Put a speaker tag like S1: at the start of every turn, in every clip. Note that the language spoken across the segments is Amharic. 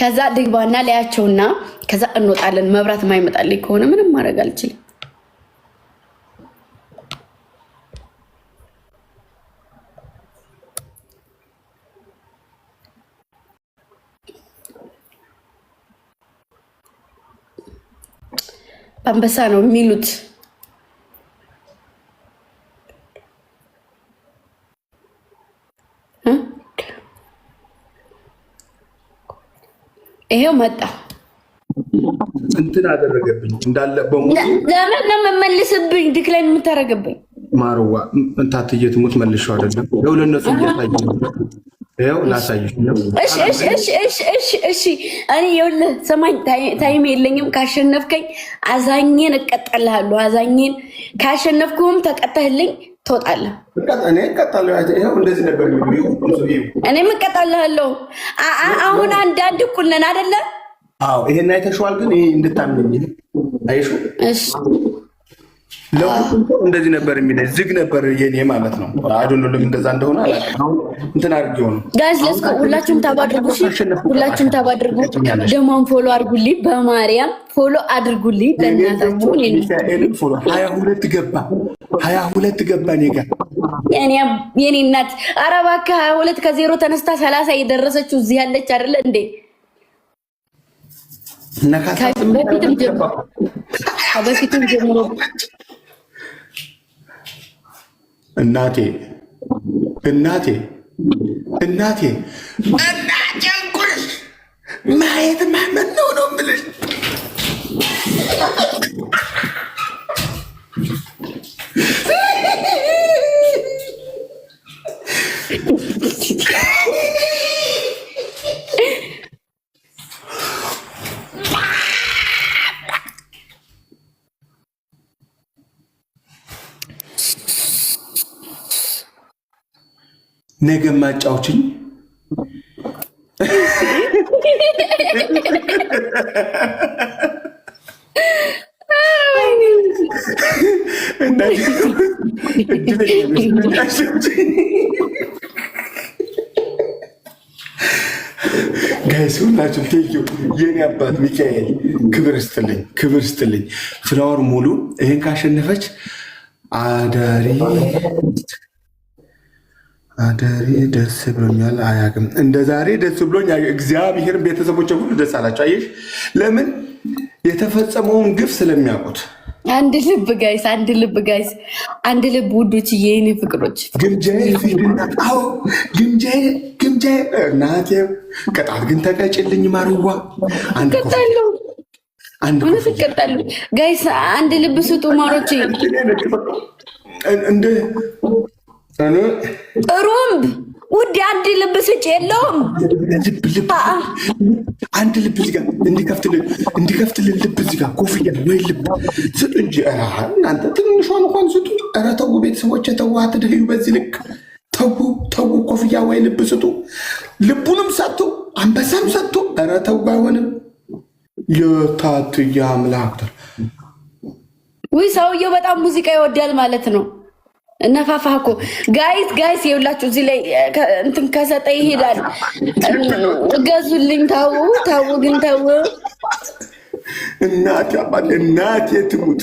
S1: ከዛ ድግባና ላያቸውና ከዛ እንወጣለን። መብራት ማይመጣልኝ ከሆነ ምንም ማድረግ አልችልም። አንበሳ ነው የሚሉት። ይሄው መጣ
S2: እንትን አደረገብኝ እንዳለ በሙሉ
S1: ለምን ነው የምመልስብኝ? ዲክላይን የምታረገብኝ
S2: ማርዋ እንታትዬ ትሙት መልሼው አይደለም ነው ለነሱ እያሳየኝ ነው ላሳይሽ ነው።
S1: እሺ እኔ ይኸውልህ ሰማኝ፣ ታይም የለኝም። ካሸነፍከኝ አዛኝን እቀጣልሃለሁ። አዛኝን ካሸነፍኩም ተቀጣህልኝ ትወጣለህ።
S2: እኔ እቀጣለሁ። ይሄው እንደዚህ ነበር
S1: እኔም እቀጣልሃለሁ። አሁን አንድ እኩል ነን አይደለ?
S2: አዎ ይሄን አይተሽዋል። ግን ይሄ እንድታምነኝ አይሹ እሺ እንደዚህ ነበር የሚለኝ ዝግ ነበር የኔ ማለት ነው። አይዶን ለምን እንደዛ እንደሆነ አላውቅም። እንትን አድርጌው ነው
S1: ጋይስ ለስኮ ሁላችሁም ታባድርጉ። ሁላችሁም ታባድርጉ። ደሞን ፎሎ አድርጉልኝ፣ በማርያም ፎሎ አድርጉልኝ። በእናታችሁ እኔ
S2: ፎሎ 22 ገባ 22 ገባ እኔ ጋር
S1: የኔ እናት። ኧረ እባክህ 22 ከዜሮ ተነስታ 30 የደረሰችው እዚህ ያለች አይደለ እንዴ? በፊትም ጀምሮ
S2: እናቴ እንኩሽ ማየት ማመን ነው የምልሽ። ነገ ማጫውችኝ ጋይስ ሁላችሁም ቴንኪው። የኔ አባት ሚካኤል ክብር ስትልኝ ፍላወር ሙሉ ይሄን ካሸነፈች አዳሪ ደስ ብሎኛል። አያውቅም እንደ ዛሬ ደስ ብሎኝ እግዚአብሔርን ቤተሰቦች ሁሉ ደስ አላቸው። አየሽ ለምን? የተፈጸመውን ግፍ ስለሚያውቁት።
S1: አንድ ልብ ጋይስ፣ አንድ ልብ ውዶች፣ የኔ ፍቅሮች።
S2: ግምጃዬ እናቴ ቅጣት ግን ተቀጭልኝ ማርዋ።
S1: እቀጣለሁ ጋይስ፣ አንድ ልብ ስጡ ማሮች። ሩምብ ውድ አንድ ልብ ስጭ የለውም።
S2: አንድ ልብ እዚህ ጋር እንዲከፍትልን ልብ እዚህ ጋር ኮፍያ ወይ ልብ ስጡ እንጂ እናንተ ትንሿን እንኳን ስጡ። ኧረ ተው ቤተሰቦች፣ ተው አትድህዩ በዚህ ልክ። ተው ኮፍያ ወይ ልብ ስጡ። ልቡንም ሰጡ አንበሳም ሰጡ። ኧረ ተው አይሆንም። የታትያ አምላክ
S1: ውይ ሰውየው በጣም ሙዚቃ ይወዳል ማለት ነው። ነፋፋህ እኮ ጋይስ የሁላችሁ እዚህ ላይ እንትን ከሰጠ ይሄዳል። ገዙልኝ። ተው ግን ተው።
S2: እናቴ ትሙት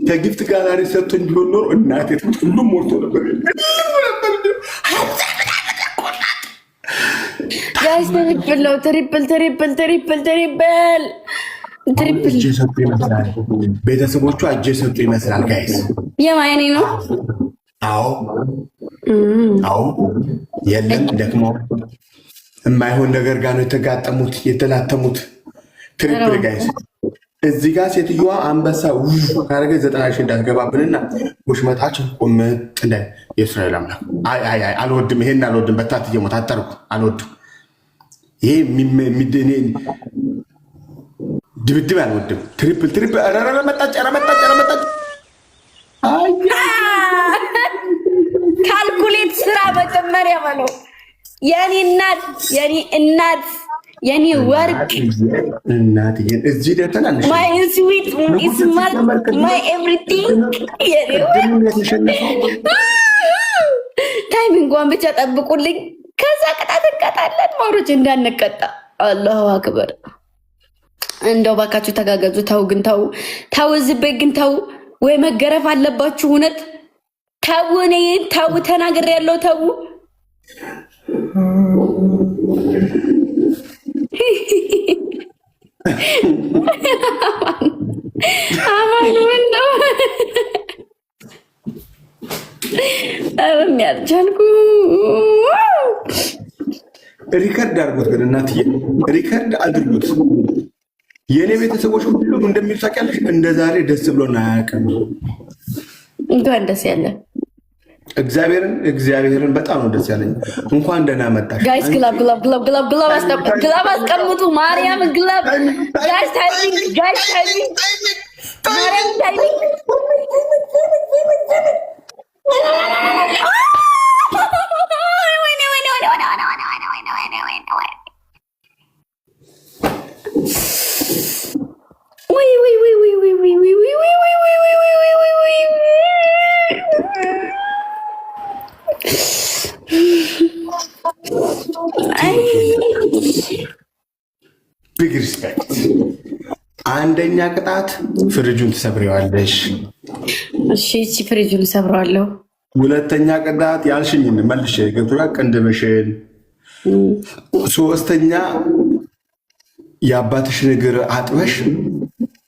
S2: ከጊፍት ጋር ሰጥቶኝ ቢሆን ኖሮ እናቴ ትሙት ሁሉም ሞልቶ ነበር።
S1: ጋይስ ትሪፕል ነው። ትሪፕል
S2: ቤተሰቦቹ እጅ የሰጡ ይመስላል ጋይስ።
S1: የማይኔ ነው።
S2: አዎ የለም ደግሞ የማይሆን ነገር ጋር ነው የተጋጠሙት የተላተሙት። ትሪፕል ጋይስ እዚህ ጋር ሴትዮዋ አንበሳ ካረገ 90 ሺህ እንዳትገባብንና ወሽመጣችን ቁምጥ እንደ የእስራኤል አምላክ። አልወድም፣ ይሄን አልወድም። በታትዬ ሞት አጠርኩ አልወድም። ይሄ ድብድብ አልወድም። ትሪፕል መጣች
S1: ካልኩሌት ስራ መጀመሪያ በለው። የኔ እናት የኔ ወርቅ
S2: እናት እዚህ ደተናል።
S1: ማይ ስዊት ስማል ማይ ኤቭሪቲንግ ታይሚንጓን ብቻ ጠብቁልኝ። ከዛ ቅጣት እንቀጣለን። ማሮች እንዳንቀጣ። አላሁ አክበር። እንደው ባካችሁ ተጋገዙ። ተው ግን ተው ዝቤ ግን ተው ወይ መገረፍ አለባችሁ። እውነት ተው፣ እኔ ተው ተናገር ያለው ተው። አማን ወንደው አረም ያልቻልኩ
S2: ሪከርድ አድርጉት ግን እናትዬ ሪከርድ አድርጉት። የእኔ ቤተሰቦች ሁሉም እንደሚሉ ታውቂያለሽ፣ እንደ ዛሬ ደስ ብሎና አያውቅም።
S1: እንኳን ደስ ያለ
S2: እግዚአብሔርን በጣም ነው ደስ ያለኝ። እንኳን ደህና መጣሽ
S1: ጋይስ። ግላብ አስቀምጡ። ማርያም ግላብ ጋይስ ታይሚንግ ማርያም ታይሚንግ
S2: ቢግ ሪስፔክት። አንደኛ ቅጣት ፍሪጁን ትሰብሪዋለሽ።
S1: እሺ ፍሪጁን ሰብረዋለሁ።
S2: ሁለተኛ ቅጣት ያልሽኝን መልሼ ገብቶሻል፣ ቅንድብሽን። ሶስተኛ የአባትሽን እግር አጥበሽ።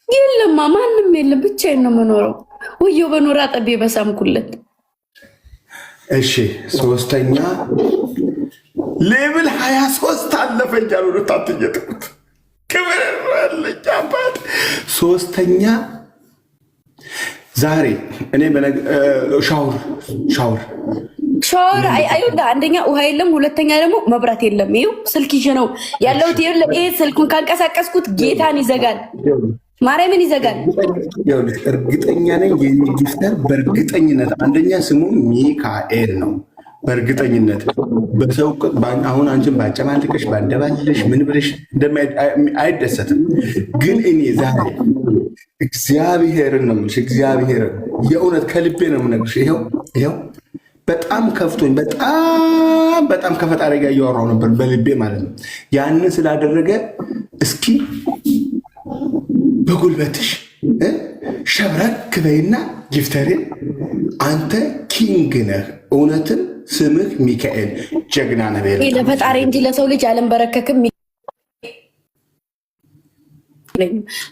S1: የለማ ማንም የለም፣ ብቻዬን ነው የምኖረው። ውየው በኖር አጠቤ በሳምኩለት።
S2: እሺ ሶስተኛ ሌብል 23 አለፈኝ አሉ ታትየጥቁት ክብር አለኝ አባት። ሶስተኛ ዛሬ እኔ ሻወር
S1: አይወዳ። አንደኛ ውሃ የለም፣ ሁለተኛ ደግሞ መብራት የለም። ይኸው ስልክ ይዤ ነው ያለሁት። ይሄ ስልኩን ካንቀሳቀስኩት ጌታን ይዘጋል፣ ማርያምን ይዘጋል።
S2: እርግጠኛ ነኝ የኔ ጊፍተር በእርግጠኝነት አንደኛ ስሙ ሚካኤል ነው። በእርግጠኝነት በሰው አሁን አንቺን ባጨማልቅሽ ባንደባልሽ ምን ብለሽ አይደሰትም። ግን እኔ ዛሬ እግዚአብሔርን ነው የምልሽ፣ እግዚአብሔርን የእውነት ከልቤ ነው የምነግርሽ። ይኸው በጣም ከፍቶኝ በጣም ከፈጣሪ ጋር እያወራሁ ነበር በልቤ ማለት ነው። ያንን ስላደረገ እስኪ በጉልበትሽ ሸብረክ በይና ጊፍተሬን አንተ ኪንግ ነህ፣ እውነትን ስምህ ሚካኤል ጀግና ነህ።
S1: ለፈጣሪ እንጂ ለሰው ልጅ አልንበረከክም።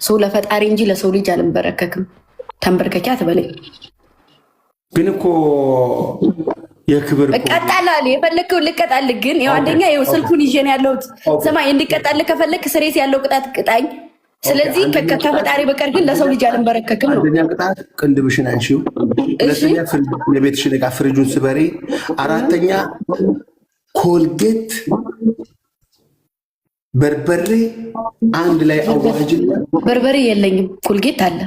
S1: ሰው ለፈጣሪ እንጂ ለሰው ልጅ አልንበረከክም። ተንበርከኪ አትበለኝ።
S2: ግን እኮ የክብር
S1: እቀጣላለሁ፣ የፈለግከው ልቀጣልህ። ግን ያው አንደኛ ይኸው ስልኩን ይዤ ነው ያለሁት። ሰማይ እንድቀጣልህ ከፈለግ ስሬስ ያለው ቅጣት ቅጣኝ። ስለዚህ ከፈጣሪ በቀር ግን ለሰው ልጅ አልንበረከክም ነው።
S2: አንደኛ ቅጣት ቅንድብሽን አንሺው። ሁለተኛ የቤትሽን ዕቃ ፍሪጁን ስበሪ። አራተኛ ኮልጌት በርበሬ አንድ ላይ አዋጅና።
S1: በርበሬ የለኝም፣ ኮልጌት አለ።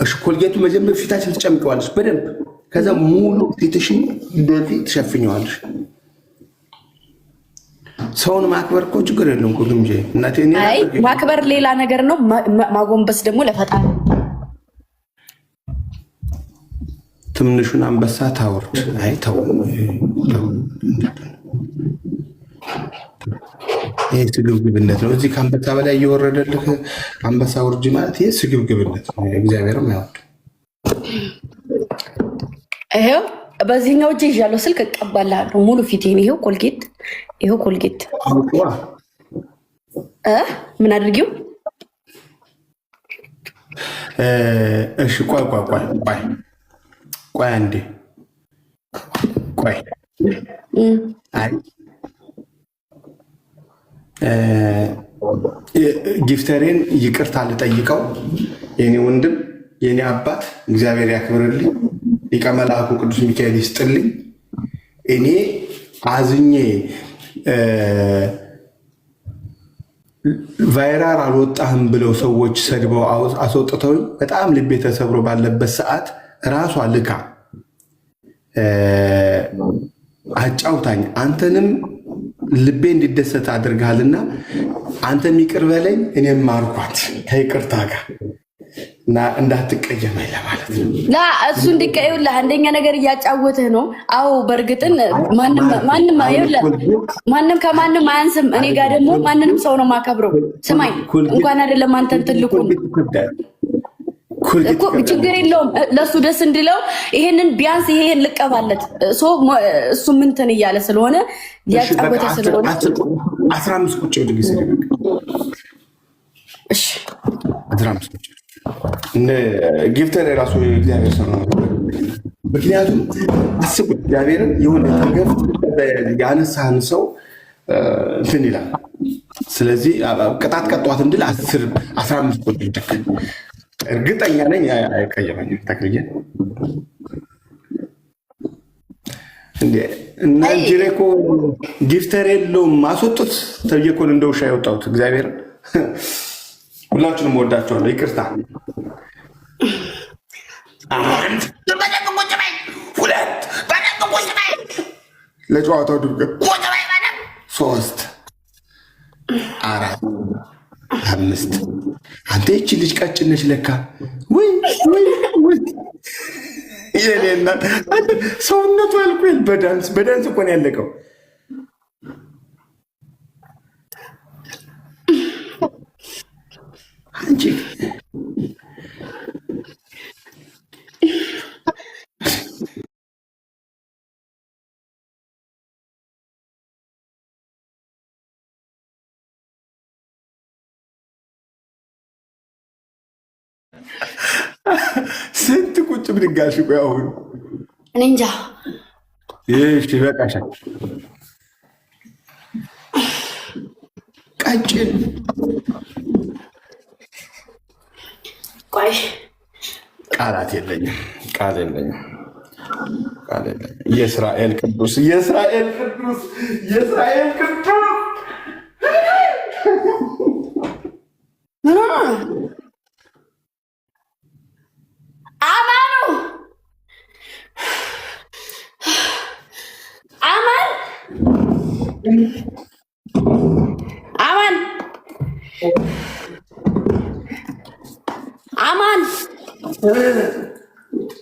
S2: እሺ ኮልጌቱ መጀመር ፊታችን ትጨምቀዋለች በደንብ። ከዛ ሙሉ ፊትሽን እንደዚህ ትሸፍኘዋለሽ። ሰውን ማክበር እኮ ችግር የለም እኮ ግምጄ እናቴ።
S1: አይ ማክበር ሌላ ነገር ነው፣ ማጎንበስ ደግሞ ለፈጣሪ።
S2: ትንሹን አንበሳ ታወርድ። አይ ተው፣ ይሄ ስግብግብነት ነው። እዚህ ከአንበሳ በላይ እየወረደልህ አንበሳ ውርጅ ማለት ይሄ ስግብግብነት ነው። እግዚአብሔርም አይወድ።
S1: ይሄው በዚህኛው እጅ ይዣለሁ፣ ስልክ እቀባላለሁ ሙሉ ፊቴን። ይሄው ኮልጌት፣ ይሄው ኮልጌት። ምን አድርጊው?
S2: እሺ ቆይ አንዴ ቆይ። አይ ጊፍተሬን ይቅርታ ልጠይቀው። የኔ ወንድም የኔ አባት እግዚአብሔር ያክብርልኝ፣ ሊቀ መላእክቱ ቅዱስ ሚካኤል ይስጥልኝ። እኔ አዝኜ ቫይራል አልወጣህም ብለው ሰዎች ሰድበው አስወጥተውኝ በጣም ልቤ ተሰብሮ ባለበት ሰዓት ራሷ ልካ አጫውታኝ አንተንም ልቤ እንዲደሰት አድርጋልና አንተም ይቅር በለኝ እኔም ማርኳት ከይቅርታ ጋር እና እንዳትቀየመኝ ለማለት ነው።
S1: ላ እሱ እንዲቀየውልህ አንደኛ ነገር እያጫወትህ ነው። አዎ በእርግጥን ማንም ከማንም አያንስም። እኔ ጋር ደግሞ ማንንም ሰው ነው ማከብረው። ስማኝ እንኳን አይደለም አንተን ትልቁን እኮ ችግር የለውም ለሱ ደስ እንዲለው ይሄንን ቢያንስ ይሄን ልቀባለት እሱ ምንትን እያለ ስለሆነ ሊያጫወተ ስለሆነ
S2: 15 ቁጭ ወደ ጊዜ እሺ 15 ቁጭ ጊፍተር የራሱ እግዚአብሔር ሰው ነው። ምክንያቱም አስቡት እግዚአብሔርን የሆነ ተገፍ ያነሳህን ሰው እንትን ይላል። ስለዚህ ቅጣት ቀጧት እንድል 15 ቁጭ ድክ እርግጠኛ ነኝ አይቀየመኝም። ተክልዬ እና ጅሬኮ ጊፍተር የለውም ማስወጡት ተብዬ እኮ እንደ ውሻ የወጣሁት እግዚአብሔር ሁላችሁንም ወዳችኋለሁ። ይቅርታ ለጨዋታው ድርገት 3 4 5 አንተ ይቺ ልጅ ቀጭነሽ ለካ ወይ የኔና ሰውነቱ አልኩኝ። በዳንስ እኮ ነው ያለቀው። አንቺ ስንት ቁጭ ብድጋሽ? ቆይ አሁን
S1: እኔ እንጃ።
S2: እሺ በቃሻል። ቀጭን
S1: ቆይ
S2: ቃላት የለኝም፣ ቃል የለኝም። የእስራኤል ቅዱስ
S1: ምን ሆነ ነው? አማን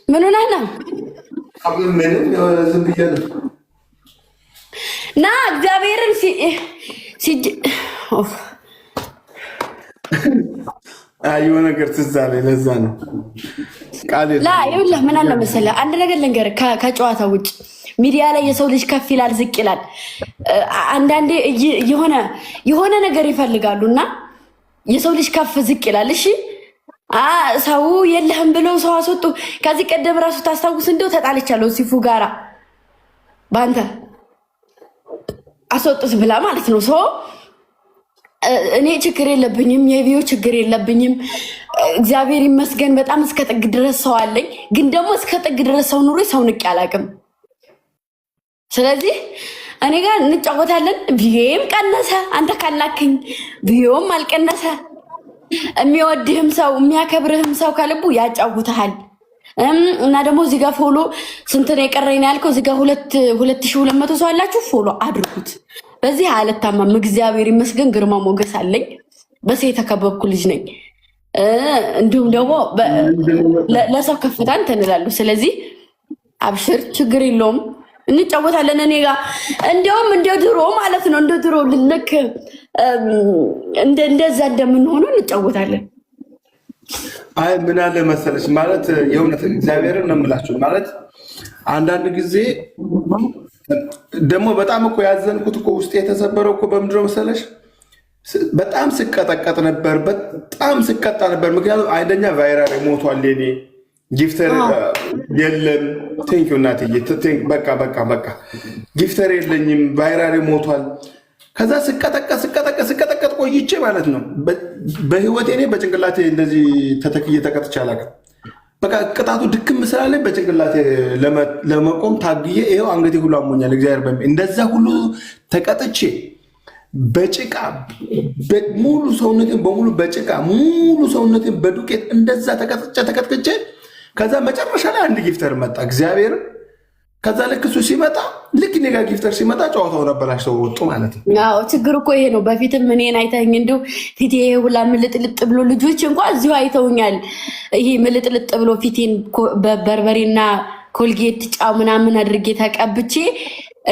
S1: ምን ሆነህ ነው?
S2: ዝም ብዬ ነው።
S1: ና እግዚአብሔርን
S2: የሆነ ነገር ትዝ አለኝ። ለዛ ነው
S1: ይኸውልህ ምን አለ መሰለህ አንድ ነገር ልንገርህ። ከጨዋታ ውጭ ሚዲያ ላይ የሰው ልጅ ከፍ ይላል ዝቅ ይላል። አንዳንዴ የሆነ ነገር ይፈልጋሉ እና የሰው ልጅ ከፍ ዝቅ ይላል። እሺ ሰው የለህም ብለው ሰው አስወጡ። ከዚህ ቀደም ራሱ ታስታውስ እንደው ተጣልቻለሁ ሲፉ ጋራ ባንተ አስወጡት ብላ ማለት ነው። ሰው እኔ ችግር የለብኝም፣ የቪዮ ችግር የለብኝም። እግዚአብሔር ይመስገን በጣም እስከ ጥግ ድረስ ሰው አለኝ። ግን ደግሞ እስከ ጥግ ድረስ ሰው ኑሮ ሰው ንቄ አላውቅም። ስለዚህ እኔ ጋር እንጫወታለን። ቪዮም ቀነሰ አንተ ካላክኝ ቪዮም አልቀነሰ። የሚወድህም ሰው የሚያከብርህም ሰው ከልቡ ያጫውተሃል። እና ደግሞ እዚህ ጋር ፎሎ ስንት ነው የቀረኝ ያልከው? እዚህ ጋር 2200 ሰው አላችሁ። ፎሎ አድርጉት። በዚህ አልታማም። እግዚአብሔር ይመስገን ግርማ ሞገስ አለኝ። በሴት የተከበብኩ ልጅ ነኝ። እንዲሁም ደግሞ ለሰው ከፍታ እንትን እላለሁ። ስለዚህ አብሽር፣ ችግር የለውም፣ እንጫወታለን። እኔ ጋር እንዲያውም እንደ ድሮ ማለት ነው፣ እንደ ድሮ ልክ እንደዛ እንደምንሆነው እንጫወታለን።
S2: አይ ምን አለ መሰለሽ ማለት የእውነት እግዚአብሔርን ነው የምላችሁ። ማለት አንዳንድ ጊዜ ደግሞ በጣም እኮ ያዘንኩት እኮ ውስጥ የተሰበረው እኮ በምንድን ነው መሰለሽ? በጣም ስቀጠቀጥ ነበር፣ በጣም ስቀጣ ነበር። ምክንያቱም አንደኛ ቫይራል ሞቷል፣ የኔ ጊፍተር የለም። ቴንኪው እናትዬ፣ በቃ ጊፍተር የለኝም፣ ቫይራል ሞቷል። ከዛ ስቀጠቀጥ ቆይቼ ማለት ነው በህይወቴ እኔ በጭንቅላቴ እንደዚህ ተተክዬ ተቀጥቼ አላውቅም። በቃ ቅጣቱ ድክም ስላለኝ በጭንቅላቴ ለመቆም ታግዬ ይኸው አንገቴ ሁሉ አሞኛል። እግዚአብሔር እንደዛ ሁሉ ተቀጥቼ በጭቃ ሙሉ ሰውነቴን በሙሉ በጭቃ ሙሉ ሰውነቴን በዱቄት እንደዛ ተቀጥቅጬ ከዛ መጨረሻ ላይ አንድ ጊፍተር መጣ። እግዚአብሔር ከዛ ልክ እሱ ሲመጣ ልክ ኔጋ ጊፍተር ሲመጣ ጨዋታው ነበላሽ ሰው ወጡ ማለት ነው።
S1: አዎ ችግር እኮ ይሄ ነው። በፊትም እኔን አይተኸኝ እንደው ፊቴ ሁላ ምልጥልጥ ብሎ ልጆች እንኳን እዚሁ አይተውኛል። ይሄ ምልጥልጥ ብሎ ፊቴን በበርበሬና ኮልጌት ጫው ምናምን አድርጌ ተቀብቼ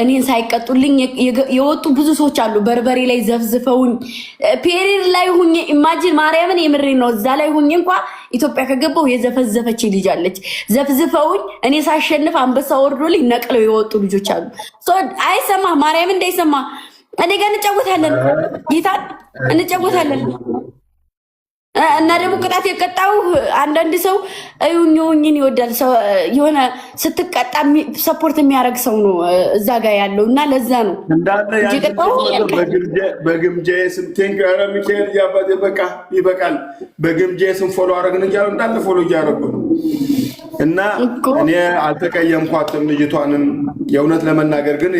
S1: እኔን ሳይቀጡልኝ የወጡ ብዙ ሰዎች አሉ። በርበሬ ላይ ዘፍዝፈውኝ ፔሪድ ላይ ሁኜ ኢማጂን ማርያምን የምሬ ነው። እዛ ላይ ሁኜ እንኳን ኢትዮጵያ ከገባው የዘፈዘፈች ልጅ አለች። ዘፍዝፈውኝ እኔ ሳሸንፍ አንበሳ ወርዶልኝ ነቅለው የወጡ ልጆች አሉ። አይሰማ ማርያምን እንዳይሰማ እኔ ጋር እንጫወታለን፣ ጌታ እንጫወታለን። እና ደግሞ ቅጣት የቀጣው አንዳንድ ሰው እዩኝን ይወዳል። የሆነ ስትቀጣ ሰፖርት የሚያደርግ ሰው ነው እዛ ጋር ያለው እና ለዛ ነው
S2: በግምጄ ስም ቴንከረ ሚካኤል እያባት ይበቃል። በግምጄ ስም ፎሎ አረግን እያሉ እንዳለ ፎሎ እያደረጉ ነው። እና እኔ አልተቀየምኳትም ልጅቷንም። የእውነት ለመናገር ግን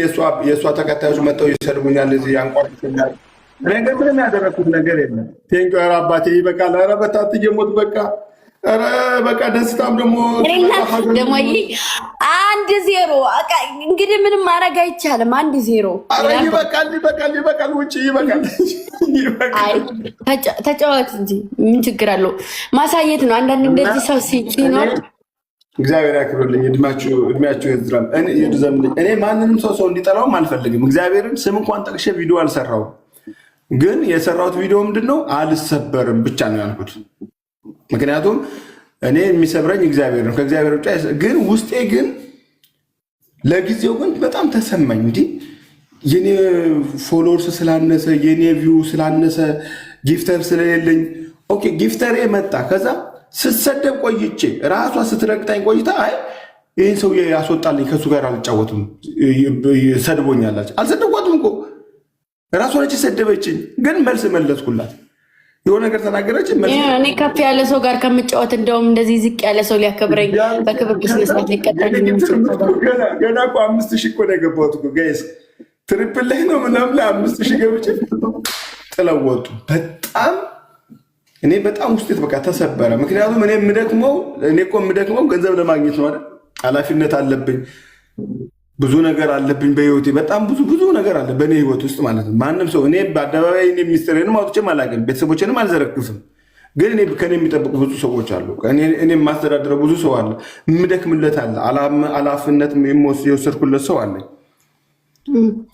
S2: የእሷ ተከታዮች መጥተው ይሰድቡኛል፣ እዚህ ያንቋርኛል። እኔ ግን ምንም ያደረኩት ነገር የለም። ቴንክ ዩ አባቴ ይበቃል። ኧረ በታት ጀሞት በቃ ኧረ በቃ ደስታም ደግሞ
S1: 1-0 እንግዲህ ምንም ማድረግ አይቻልም። 1-0
S2: ኧረ ይበቃል ውጭ ይበቃል።
S1: ተጫወት እንጂ ምን ችግር አለው? ማሳየት ነው። አንዳንድ እንደዚህ ሰው ሲኖር
S2: እግዚአብሔር ያክብርልኝ። እድሜያችሁ ይዝራም ይድዘምልኝ። እኔ ማንንም ሰው እንዲጠላውም አልፈልግም። እግዚአብሔርን ስም እንኳን ጠቅሼ ቪዲዮ አልሰራውም። ግን የሰራሁት ቪዲዮ ምንድነው? አልሰበርም ብቻ ነው ያልኩት። ምክንያቱም እኔ የሚሰብረኝ እግዚአብሔር ነው፣ ከእግዚአብሔር ውጭ። ግን ውስጤ ግን ለጊዜው ግን በጣም ተሰማኝ። እንዲህ የኔ ፎሎወርስ ስላነሰ፣ የኔ ቪው ስላነሰ፣ ጊፍተር ስለሌለኝ። ኦኬ ጊፍተር መጣ። ከዛ ስትሰደብ ቆይቼ ራሷ ስትረግጣኝ ቆይታ አይ ይህን ሰው ያስወጣልኝ፣ ከእሱ ጋር አልጫወትም፣ ሰድቦኛላች። አልሰደብኳትም እኮ ራሷ ነች ሰደበችኝ። ግን መልስ መለስኩላት። የሆነ ነገር ተናገረች።
S1: እኔ ከፍ ያለ ሰው ጋር ከምጫወት እንደውም እንደዚህ ዝቅ ያለ ሰው ሊያከብረኝ በክብር ስነስርዓት ሊቀጣኝ
S2: ገና እኮ 5000 እኮ ነው የገባሁት እኮ ጋይስ። ትሪፕል ላይ ነው ምናምን ላይ 5000 ገብቼ ጥለው ወጡ። በጣም እኔ በጣም ውስጤት በቃ ተሰበረ። ምክንያቱም እኔ የምደክመው ገንዘብ ለማግኘት ነው አይደል? ኃላፊነት አለብኝ፣ ብዙ ነገር አለብኝ በህይወቴ። በጣም ብዙ ነገር አለ በእኔ ህይወት ውስጥ ማለት ነው። ማንም ሰው እኔ በአደባባይ ሚኒስትሬንም አውጥቼም አላውቅም፣ ቤተሰቦችንም አልዘረግፍም። ግን እኔ ከኔ የሚጠብቁ ብዙ ሰዎች አሉ። እኔ የማስተዳድረው ብዙ ሰው አለ፣ የምደክምለት አለ፣ ኃላፊነት የወሰድኩለት ሰው አለ።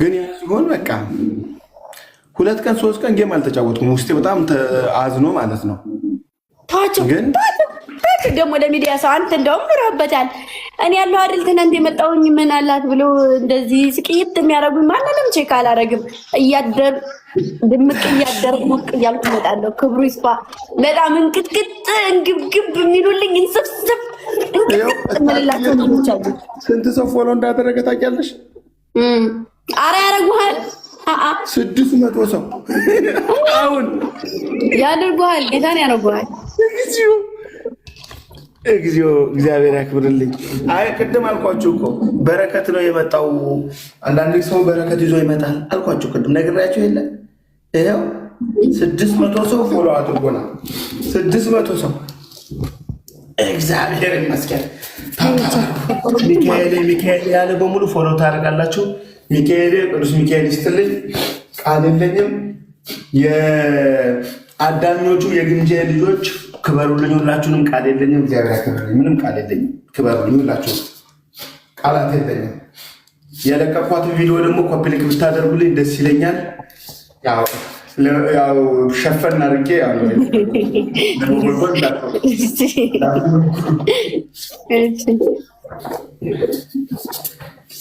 S2: ግን ያ ሲሆን በቃ 2 ቀን 3 ቀን ጌም አልተጫወትኩም። ውስጤ በጣም አዝኖ ማለት ነው።
S1: ግን ደግሞ ለሚዲያ ሰው አንተ እንደውም ምረበታል። እኔ ያለው አይደል ትናንት የመጣውኝ ምን አላት ብሎ እንደዚህ ስቅይት የሚያደርጉኝ ማንንም ቼክ አላደርግም። እያደር ድምቅ እያደር ሞቅ እያልኩ እመጣለሁ። ክብሩ ይስፋ። በጣም እንቅጥቅጥ እንግብግብ የሚሉልኝ እንስብስብ እንቅጥቅጥ የምልላቸው ልጆች አሉ።
S2: ስንት ሰው ፎሎ እንዳደረገ ታውቂያለሽ?
S1: አረ ያደርጉሃል።
S2: 600 ሰው አሁን
S1: ያደርጉሃል። ጌታን ያደርጉሃል።
S2: እግዚኦ እግዚአብሔር ያክብርልኝ። አይ ቅድም አልኳችሁ እኮ በረከት ነው የመጣው። አንዳንድ ሰው በረከት ይዞ ይመጣል አልኳችሁ። ቅድም ነግሬያችሁ የለ? ይኸው 600 ሰው ፎሎ አድርጎናል። 600 ሰው እግዚአብሔር ይመስገን። ሚካኤል ያለ በሙሉ ፎሎ ታደርጋላችሁ። ሚካኤል ቅዱስ ሚካኤል ይስጥልኝ። ቃል የለኝም። የአዳኞቹ የግምጄ ልጆች ክበሩልኝ። ሁላችሁንም ቃል የለኝም። እግዚአብሔር ያክብርልኝ። ምንም ቃል የለኝም። ክበሩልኝ ሁላችሁ፣ ቃላት የለኝም። የለቀኳትን ቪዲዮ ደግሞ ኮፒ ሊንክ ብታደርጉልኝ ደስ ይለኛል። ያው ሸፈን አድርጌ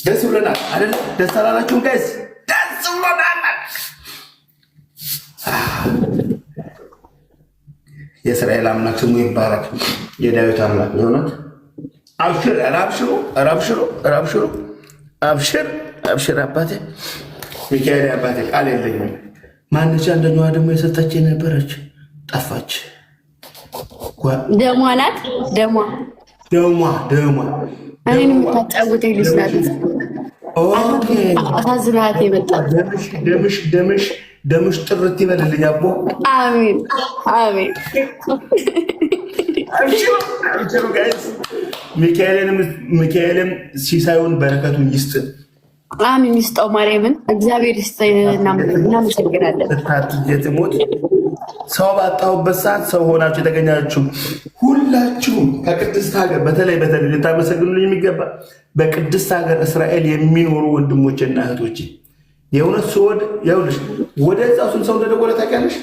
S2: ደስ ብሎናል አይደለ? ደስ አላላችሁም ጋይስ? ደስ ብሎናል። የእስራኤል አምላክ ስሙ ይባረክ። የዳዊት አምላክ የሆነት አብሽር፣ አብሽሩ፣ አብሽሩ፣ አብሽሩ፣ አብሽር፣ አብሽር። አባቴ ሚካኤል አባቴ ቃል የለኝም። ማነች አንደኛዋ ደግሞ የሰጠች የነበረች ጠፋች።
S1: ደሟ ናት። ደሟ እኔን የምታጫውተኝ ልጅ ናት። አሳዝናት የመጣ
S2: ደምሽ ጥርት ይበልልኝ አቦ።
S1: አሜን አሜን።
S2: ሚካኤልም ሲሳዩን በረከቱን ይስጥ።
S1: አሜን። ይስጠው ማርያምን እግዚአብሔር ይስጠው። እናመሰግናለን።
S2: ሞት ሰው ባጣሁበት ሰዓት ሰው ሆናችሁ የተገኛችሁ ሁላችሁም ከቅድስት ሀገር በተለይ ልታመሰግኑልኝ የሚገባ በቅድስት ሀገር እስራኤል የሚኖሩ ወንድሞችና እህቶች የእውነት ስወድ ይኸውልሽ ወደዛ እሱን ሰው እንደደወለ ታውቂያለሽ።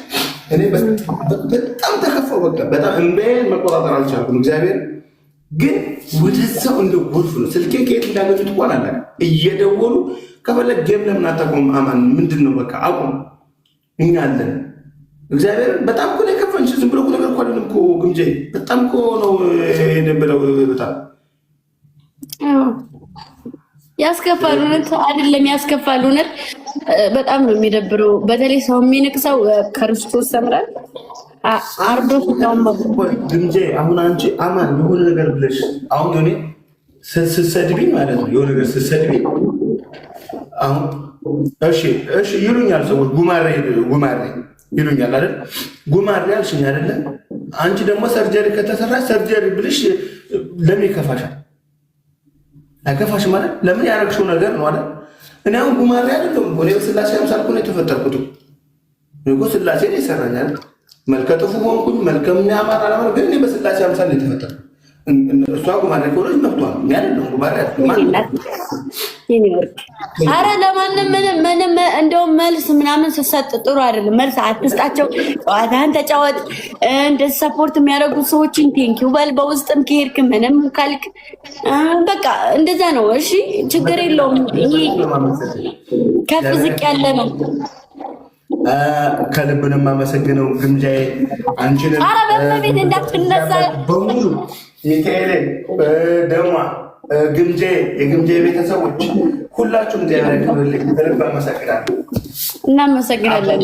S2: እኔ በጣም ተከፋው። በቃ በጣም እንባዬን መቆጣጠር አልቻልኩም። እግዚአብሔር ግን ወደዛው እንደ ጎርፍ ነው። ስልኬ ከየት እንዳገኙት እንኳን አላውቅም። እየደወሉ ከፈለግ ጌም ለምን አታቆም? አማን ምንድን ነው በቃ አቁም፣ እኛ አለን። እግዚአብሔር በጣም እኮ ነው የከፋኝ። ዝም ብሎ ነገር እኮ አይደለም እኮ ግምጄ፣ በጣም እኮ ነው ብለው በጣም
S1: ያስከፋል። እውነት አይደለም ያስከፋል። እውነት በጣም ነው የሚደብረው። በተለይ ሰው የሚንቅ ሰው ክርስቶስ ሰምራል አርዶ
S2: ግምጄ። አሁን አንቺ አማን የሆነ ነገር ብለሽ አሁን እኔ ስትሰድቢኝ ማለት ነው የሆነ ነገር ስትሰድቢኝ አሁን እሺ ይሉኛል ሰዎች ጉማሬ ይሉኛል አይደል? ጉማሬ አልሽኝ አይደለ? አንቺ ደግሞ ሰርጀሪ ከተሰራ ሰርጀሪ ብልሽ ለምን ይከፋሻል? አይከፋሽ ማለት ለምን ያረግሽው ነገር ነው አይደል? እኔ አሁን ጉማሬ አይደለም እኔ በስላሴ አምሳል እኮ ነው የተፈጠርኩት እኮ ስላሴ ነው ይሰራኛል። መልከ ጥፉ ሆንኩኝ መልከም ያማር አላማር ግን እኔ በስላሴ አምሳል ነው የተፈጠርኩት። እሷ ጉማሬ ከሆነች መብቷል። ምን ያደለው ጉማሬ
S1: አረ ለማንም ምንም እንደውም መልስ ምናምን ስሰጥ ጥሩ አይደለም። መልስ አትስጣቸው። ጨዋታህን ተጫወት። እንደዚህ ሰፖርት የሚያደርጉ ሰዎችን ቴንኪው በል። በውስጥም ከሄድክ ምንም ካልክ በቃ እንደዛ ነው። እሺ ችግር የለውም። ይሄ ከፍ ዝቅ ያለ ነው።
S2: ከልብን የማመሰግነው ግምጃዬ አንቺንም
S1: አረ በቤት እንዳትነሳ
S2: በሙሉ ሚካኤል ደሟ ግምጄ የግምጄ ቤተሰቦች ሁላችሁም ጤናልኝ በልብ አመሰግናለሁ።
S1: እናመሰግናለን።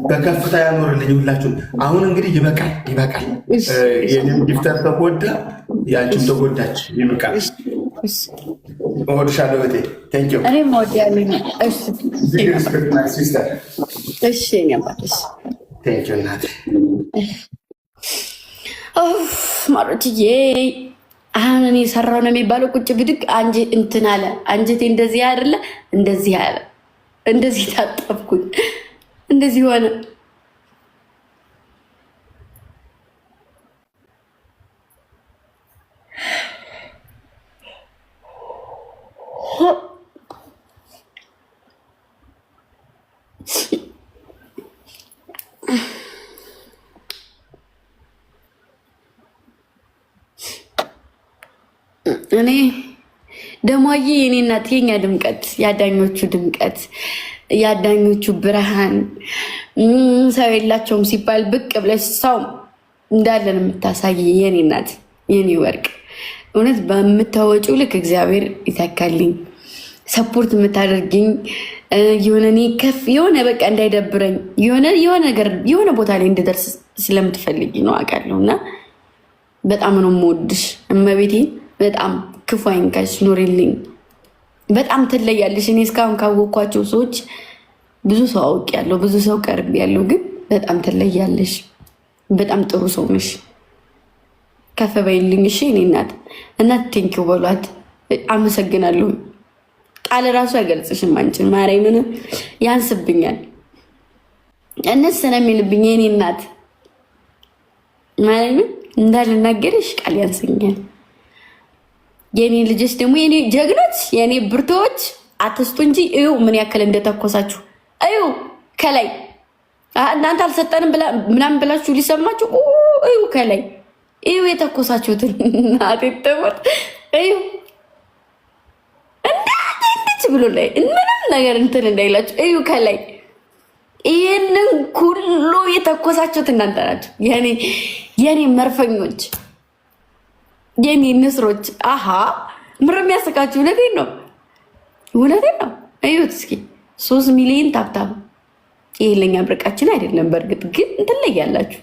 S2: በከፍታ ያኖርልኝ ሁላችሁም። አሁን እንግዲህ ይበቃል። የኔም ጊፍተር ተጎዳ፣ ያንቺም ተጎዳች። ይበቃል። እወድሻለሁ እህቴ። ቴንኪው።
S1: እኔም እወድሃለሁ። እሺ
S2: ቴንኪው እናቴ።
S1: ማሮችዬ አሁን እኔ ሰራው ነው የሚባለው። ቁጭ ብድግ እንትን አለ አንጀቴ። እንደዚህ አይደለ እንደዚህ አለ። እንደዚህ ታጠብኩኝ። እንደዚህ ሆነ። እኔ ደሞዬ የኔ እናት የኛ ድምቀት፣ ያዳኞቹ ድምቀት፣ ያዳኞቹ ብርሃን፣ ሰው የላቸውም ሲባል ብቅ ብለሽ ሰው እንዳለን የምታሳይ የኔ እናት፣ የኔ ወርቅ፣ እውነት በምታወጪው ልክ እግዚአብሔር ይተካልኝ። ሰፖርት የምታደርግኝ የሆነ እኔ ከፍ የሆነ በቃ እንዳይደብረኝ የሆነ ቦታ ላይ እንድደርስ ስለምትፈልጊ ነው አውቃለሁ። እና በጣም ነው የምወድሽ እመቤቴ። በጣም ክፉ አይንካሽ፣ ኑሪልኝ። በጣም ትለያለሽ። እኔ እስካሁን ካወቅኳቸው ሰዎች ብዙ ሰው አውቄያለሁ፣ ብዙ ሰው ቀርቤያለሁ፣ ግን በጣም ትለያለሽ። በጣም ጥሩ ሰው ነሽ። ከፍ በይልኝ እሺ። እኔ እናት ቴንኪው በሏት። አመሰግናለሁ። ቃል ራሱ አይገልጽሽም አንቺን። ማርያምን ያንስብኛል። እነስ ስለሚልብኝ የኔ እናት ማርያምን እንዳልናገርሽ ቃል ያንስኛል። የኔ ልጆች ደግሞ የኔ ጀግኖች፣ የኔ ብርቶች አትስጡ እንጂ እዩ ምን ያክል እንደተኮሳችሁ እዩ። ከላይ እናንተ አልሰጠንም ምናምን ብላችሁ ሊሰማችሁ እዩ። ከላይ እዩ የተኮሳችሁትን እናቴ ተሞት እዩ። እንዳትንች ብሎ ላይ ምንም ነገር እንትን እንዳይላችሁ እዩ። ከላይ ይህንን ሁሉ የተኮሳችሁት እናንተ ናችሁ። የኔ መርፈኞች፣ የኔ ንስሮች። አሃ ምር የሚያስቃችሁ እውነቴን ነው። እዩት እስኪ 3 ሚሊዮን ታብታብ። ይሄ ለኛ ብርቃችን አይደለም። በእርግጥ ግን እንትን ላይ ያላችሁ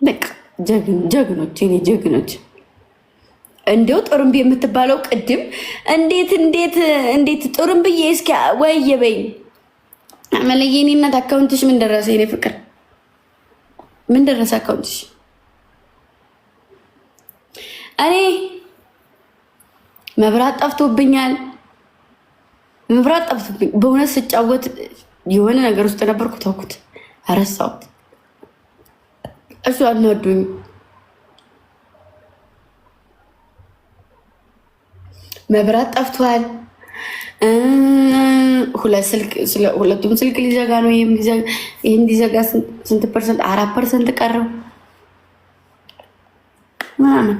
S1: በቃ ጀግኖች፣ የኔ ጀግኖች እንደው ጥሩምቤ የምትባለው ቅድም እንዴት ጥሩምብዬ እስኪ ወይዬ በይ አመለዬ እኔ እናት አካውንትሽ ምን ደረሰ? የኔ ፍቅር ምን ደረሰ አካውንትሽ? እኔ መብራት ጠፍቶብኛል። በእውነት ስጫወት የሆነ ነገር ውስጥ ነበርኩ፣ ተውኩት፣ አረሳሁት። እሱ አናዱኝ። መብራት ጠፍቷል። ሁለቱም ስልክ ሊዘጋ ነው። ይህም ሊዘጋ ስንት ፐርሰንት? 4% ቀረው ምናምን።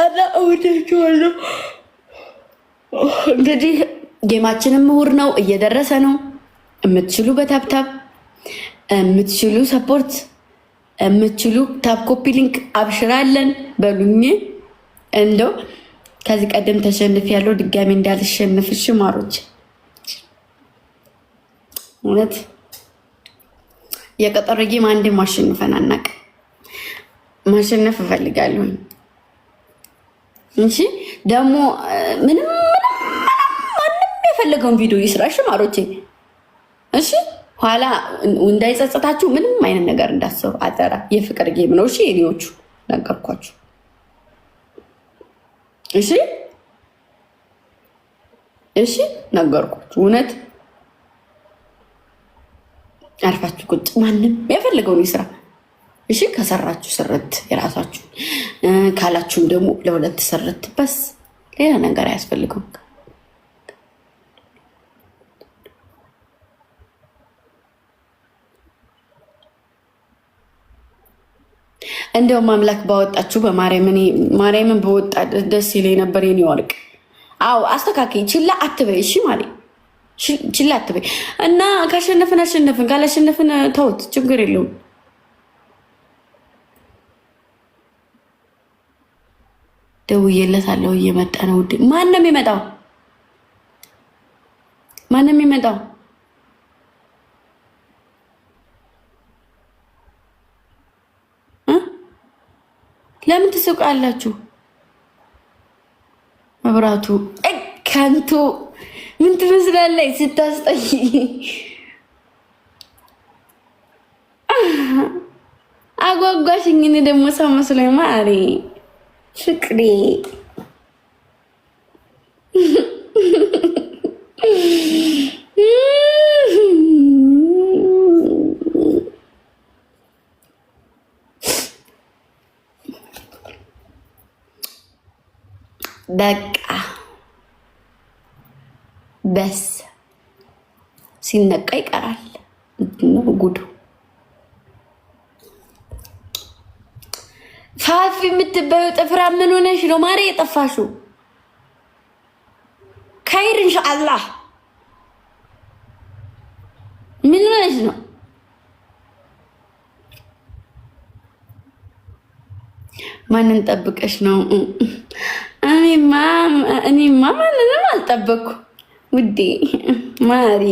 S1: እና እወዳችኋለሁ። እንግዲህ ጌማችንም ምሁር ነው፣ እየደረሰ ነው። የምትችሉ በታብታብ የምትችሉ ሰፖርት የምትችሉ ታብ ኮፒ ሊንክ አብሽራለን በሉኝ። እንደው ከዚህ ቀደም ተሸንፍ ያለው ድጋሚ እንዳልሸንፍሽ ማሮች፣ እውነት የቀጠሮ ጌም አንዴ ማሸንፈን አናቅ። ማሸነፍ እፈልጋለሁ። እንጂ ደግሞ ምንም የፈለገውን ቪዲዮ ይስራሽ ማሮቼ። እሺ ኋላ እንዳይጸጸታችሁ ምንም አይነት ነገር እንዳሰሩ አጠራ። የፍቅር ጌም ነው። እሺ የኔዎቹ ነገርኳችሁ። እሺ ነገርኳችሁ። እውነት አርፋችሁ ቁጭ፣ ማንም የፈለገውን ይስራ። እሺ ከሰራችሁ ስርት የራሳችሁ ካላችሁም ደግሞ ለሁለት ስርት በስ ሌላ ነገር አያስፈልገውም። እንደውም አምላክ ባወጣችሁ ማርያምን በወጣ ደስ ይለኝ ነበር የኔ ወርቅ። አዎ አስተካከይ፣ ችላ አትበይ። እሺ ማለት ችላ አትበይ እና ካሸነፍን አሸነፍን፣ ካላሸነፍን ተውት፣ ችግር የለውም። ደውዬለታለሁ፣ እየመጣ ነው ውዴ። ማን ነው የሚመጣው? ለምን ትስቃላችሁ? መብራቱ ከንቱ ምን ትመስላለች ስታስጠይ። አጓጓሽኝ። እኔ ደግሞ ሰው መስሎኝ ማሪ ፍቅሬ። በቃ በስ ሲነቃ ይቀራል ነው ጉዱ። ፋፊ የምትበዩ ጥፍራ ምን ሆነሽ ነው ማሬ የጠፋሽው? ካይር ኢንሻአላህ ምን ሆነሽ ነው? ማንን ጠብቀሽ ነው? እኔማ ማንንም አልጠበቅኩ ውዴ ማሪ።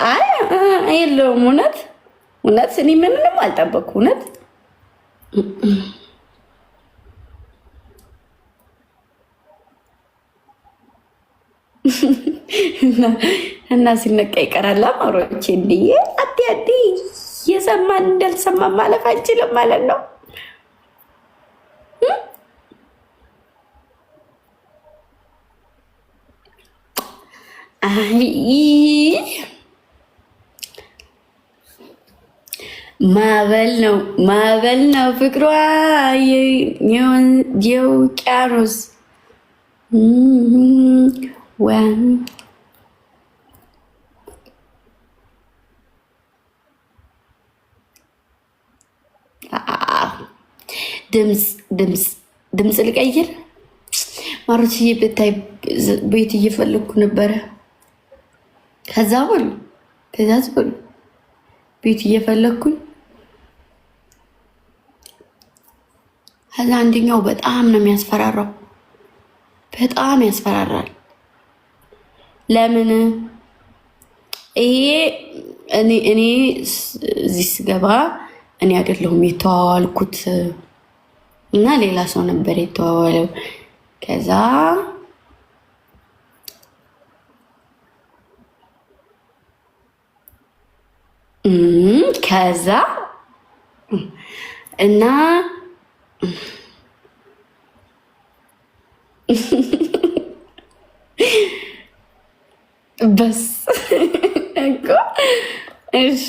S1: አይ የለውም። እውነት እኔ ምንም አልጠበቅኩ እውነት። እና ሲነቃ ይቀራል። አማሮቼ እንዲዬ አዲ የሰማን እንዳልሰማ ማለፍ አንችልም ማለት ነው። ማዕበል ነው ፍቅሯ የውቅያኖስ ድምፅ ልቀይር ማሮችዬ። ብታይ ቤት እየፈለግኩ ነበረ። ከዛ በሉ ቤት እየፈለኩኝ ከዛ አንደኛው በጣም ነው የሚያስፈራራው። በጣም ያስፈራራል። ለምን ይሄ እኔ እዚህ ስገባ እኔ አይደለሁም የተዋዋልኩት እና ሌላ ሰው ነበር የተዋዋለው። ከዛ እና በስ እኮ እሺ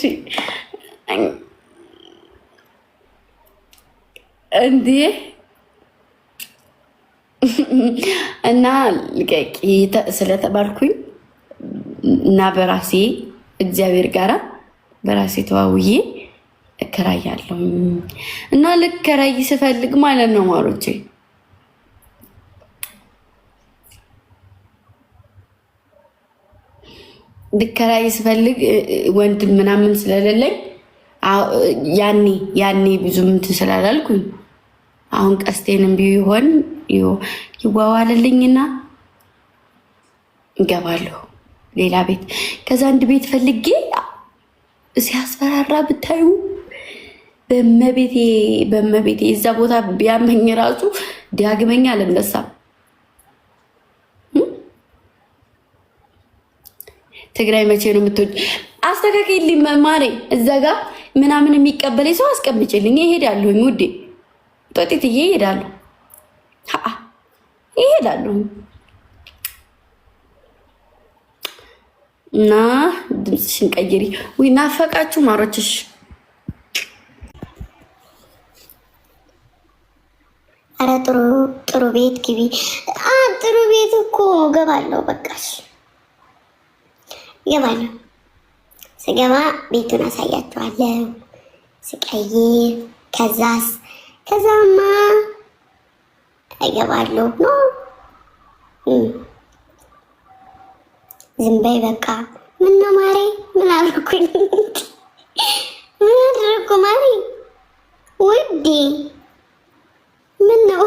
S1: እንዴ እና ልቀቂ ስለተባልኩኝ እና በራሴ እግዚአብሔር ጋራ በራሴ ተዋውዬ እከራያለሁ እና ልከራይ ስፈልግ ማለት ነው ማሮቼ ልከራይ ስፈልግ ወንድም ምናምን ስለሌለኝ ያኔ ብዙም እንትን ስላላልኩኝ አሁን ቀስቴንም ቢሆን ይዋዋልልኝና እገባለሁ ሌላ ቤት። ከዛ አንድ ቤት ፈልጌ ሲያስፈራራ ብታዩ በመቤቴ እዛ ቦታ ቢያመኝ ራሱ ዳግመኛ አልነሳም። ትግራይ መቼ ነው የምትወጪ? አስተካክልኝ መማሬ እዛ ጋር ምናምን የሚቀበለኝ ሰው አስቀምጭልኝ። እሄዳለሁኝ ውዴ ጦጢትዬ እሄዳለሁ እሄዳለሁ። እና ድምፅሽን ቀይሪ። ወይ ናፈቃችሁ ማሮችሽ?
S3: አረ ጥሩ ቤት ግቢ። ጥሩ ቤት እኮ ገባለሁ። በቃሽ ገባለሁ። ስገባ ቤቱን አሳያችኋለሁ ስቀይር። ከዛማ እገባለሁ ነው። ዝም በይ በቃ። ምን ነው ማሬ? ምን አልኩኝ? ምን አደረኩ ማሬ? ውዴ ምን ነው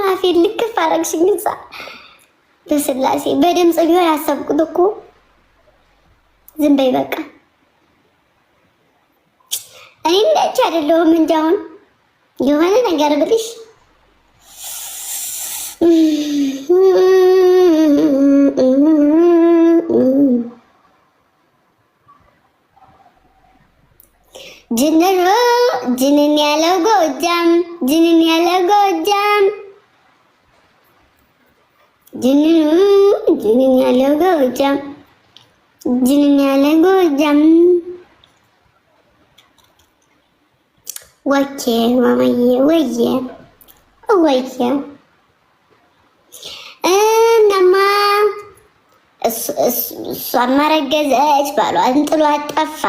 S3: አፌን ልክፍ አረግሽኝ? በስላሴ በድምፅ ቢሆን ያሰብኩት እኮ። ዝም በይ በቃ። እኔ እንዳች አይደለሁም እንጂ አሁን የሆነ ነገር ብልሽ ጅንን ያለው ጎጃም ጅንን ያለው ጎጃም ጅንን ያለው ጎጃም ጅንን ያለው ጎጃም ወኬ ማማዬ ወየ እናማ እሷማ ረገዘች፣ ባሏን ጥሏት ጠፋ።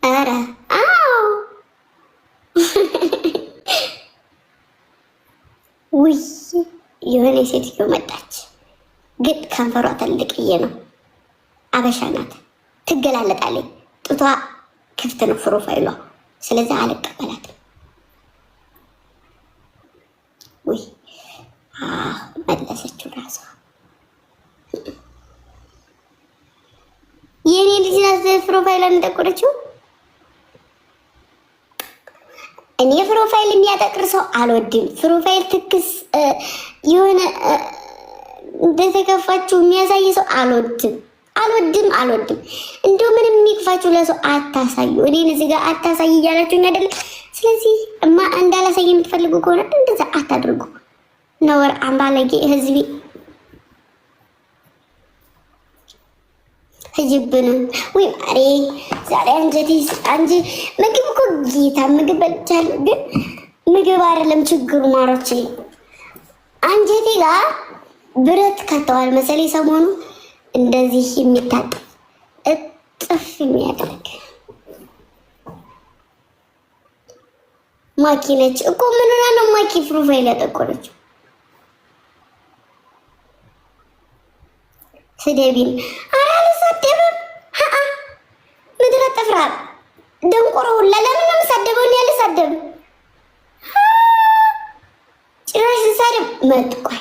S3: ኧረ አዎ ውይ የሆነ ሴትዮ መጣች፣ ግን ከንፈሯ ትልቅዬ ነው። አበሻ ናት፣ ትገላለጣለች። ጡቷ ክፍት ነው ፕሮፋይሏ። ስለዚህ አልቀበላትም። ውይ መለሰችው ራሷ። የኔ ልጅ ናት ፕሮፋይሏን እንደቆረችው። እኔ ፕሮፋይል የሚያጠቅር ሰው አልወድም። ፕሮፋይል ትክስ የሆነ እንደተከፋችሁ የሚያሳይ ሰው አልወድም። እንደው ምንም የሚክፋችሁ ለሰው አታሳዩ። እኔን እዚህ ጋር አታሳይ እያላችሁኝ አይደለ? ስለዚህ እንዳላሳይ የምትፈልጉ ከሆነ እንደዛ አታድርጉ። ነውር አምባለጌ ህዝቢ ህጅብን ወይ ማሬ ዛሬ አንጀቴ ምግብ እኮ ጌታ ምግብ በልቻለሁ፣ ግን ምግብ አይደለም ችግሩ ማሮቼ። አንጀቴ ጋር ብረት ከተዋል መሰለኝ ሰሞኑ እንደዚህ የሚታጠፍ እጥፍ የሚያደርግ ማኪ ነች እኮ። ምን ሆና ነው ማኪ ፕሮፋይል ያጠቆረችው? ስደቢን። ኧረ አልሳደብም። ምድረ ጥፍራም ደንቆሮ ሁላ ለምን ነው የምሳደበው? እኔ አልሳደብም። ጭራሽ ልሳደብ መጥቋይ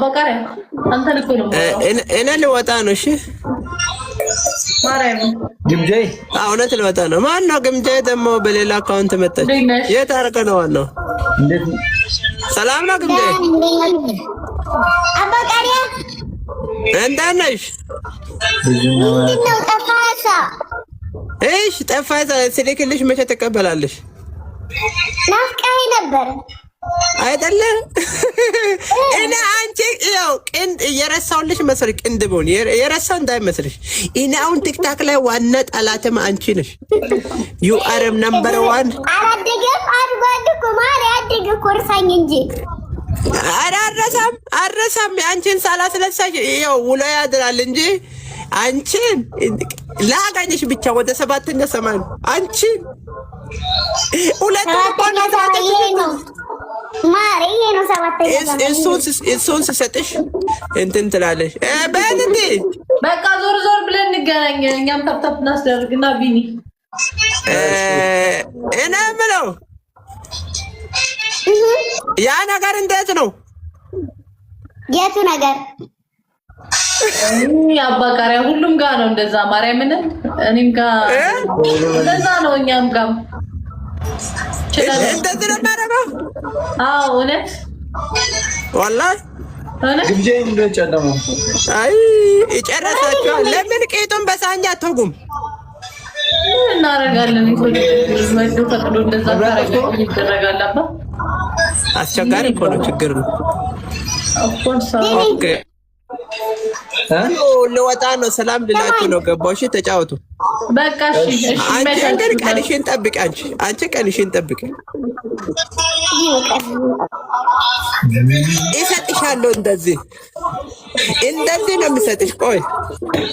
S4: በቃሪ አንተ ልኮ ነው
S5: እኔ ልወጣ ነው። እሺ
S4: ማርያም
S6: ግምጄ
S5: እውነት ልወጣ ነው። ማን ነው ግምጄ? ደግሞ በሌላ አካውንት መጣች። የት አደረገ ነው ዋናው? ሰላም ነው ግምጄ?
S3: አባቃሪያ
S5: እንደት ነሽ?
S3: ነው ጠፋሳ?
S5: እሺ ጠፋሳ። ስልክልሽ መቼ ተቀበላለሽ?
S3: ናፍቃኝ ነበር
S5: አይደለ? እኔ አንቺ ያው ቅንድ የረሳውልሽ መስል ቅንድቡን የረሳው እንዳይመስልሽ። እኔ አሁን ቲክታክ ላይ ዋና ጠላትም አንቺ ነሽ። ዩ አር ነምበር 1
S3: አላደገም አድጓል እኮ ማሪ አደገ እኮ እርሳኝ እንጂ
S5: አረሳም አንቺን ሳላስነሳሽ ያው ውሎ ያድራል እንጂ አንቺን ላጋኝሽ ብቻ ወደ 7ኛ ሰማይ አንቺን ሁለት
S3: ነው ማሪ ነው 7ኛ
S5: እሱን ስሰጥሽ እንትን ትላለሽ። በእንዴ
S4: በቃ ዞር ዞር ብለን እንገናኝ። እኛም ታፕታፕ እናስደርግና ቢኒ
S5: እኔ የምለው ያ ነገር እንዴት ነው?
S3: የቱ ነገር?
S4: አባቃሪያ ሁሉም ጋር ነው እንደዛ። ማርያምን እኔም ጋር እንደዛ ነው። እኛም ጋር
S5: እንደዚህ ነው የማደርገው።
S4: አዎ እውነት
S5: ወላሂ
S6: ግምጄ እንደጨለሙ
S5: አይ ይጨረሳችኋል። ለምን ቄጡን በሳኛ አትወጉም?
S4: እናደርጋለን እኮ ወንዱ ፈቅዶ እንደዛ ታረጋግ ይደረጋል። አባ
S5: አስቸጋሪ እኮ ነው፣ ችግር ነው። ኦኬ ልወጣ ነው። ሰላም ልላችሁ ነው። ገባሁ። እሺ ተጫወቱ
S4: በቃ። እሺ
S5: አንቺ ግን ቀንሽን ጠብቂ። አንቺ ቀንሽን ጠብቂ። ይሰጥሻለሁ። እንደዚህ ነው የምሰጥሽ። ቆይ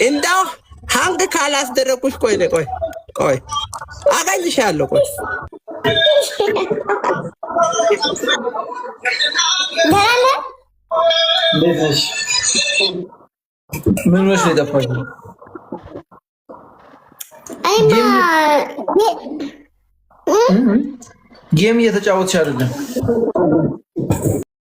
S5: እንደው ሀንግ ካላስደረኩሽ ቆይ አገኝሻለሁ። ቆይ
S6: ምን ነው የጠፋሽ? ጌም እየተጫወትሽ አይደለም?